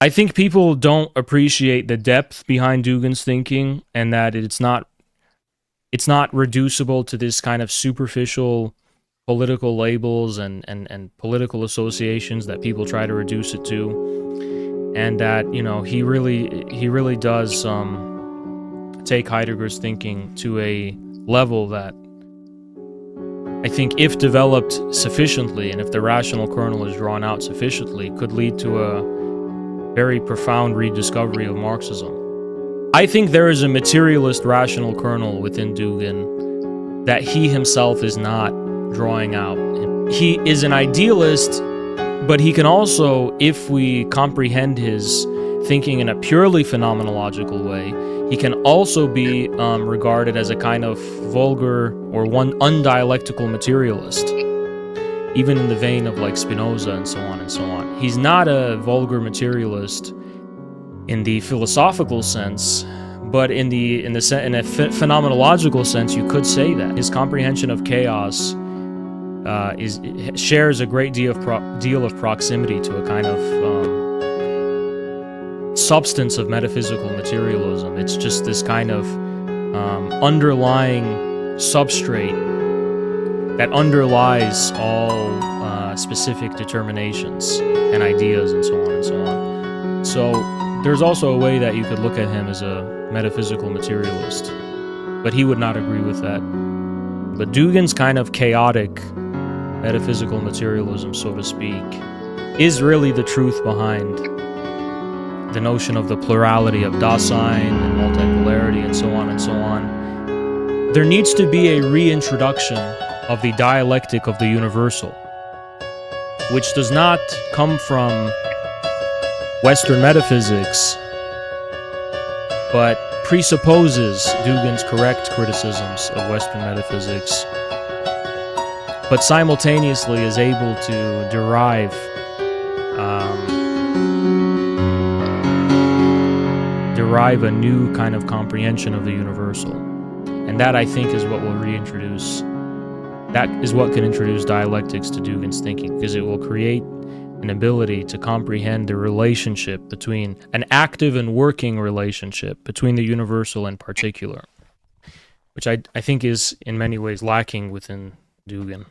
I think people don't appreciate the depth behind Dugin's thinking, and that it's not reducible to this kind of superficial political labels and political associations that people try to reduce it to, and that he really does take Heidegger's thinking to a level that I think, if developed sufficiently and if the rational kernel is drawn out sufficiently, could lead to a very profound rediscovery of Marxism. I think there is a materialist rational kernel within Dugin that he himself is not drawing out. He is an idealist, but he can also, if we comprehend his thinking in a purely phenomenological way, he can also be regarded as a kind of vulgar or undialectical materialist, even in the vein of like Spinoza and so on and so on. He's not a vulgar materialist in the philosophical sense, but in a phenomenological sense, you could say that his comprehension of chaos shares a great deal of proximity to a kind of substance of metaphysical materialism. It's just this kind of underlying substrate that underlies all specific determinations and ideas and so on and so on. So there's also a way that you could look at him as a metaphysical materialist, but he would not agree with that. But Dugin's kind of chaotic metaphysical materialism, so to speak, is really the truth behind the notion of the plurality of Dasein and multipolarity and so on and so on. There needs to be a reintroduction of the dialectic of the universal, which does not come from Western metaphysics, but presupposes Dugin's correct criticisms of Western metaphysics, but simultaneously is able to derive a new kind of comprehension of the universal. And that, I think, is what will reintroduce, that is what can introduce dialectics to Dugin's thinking, because it will create an ability to comprehend the relationship between, an active and working relationship between the universal and particular, which I think is in many ways lacking within Dugin.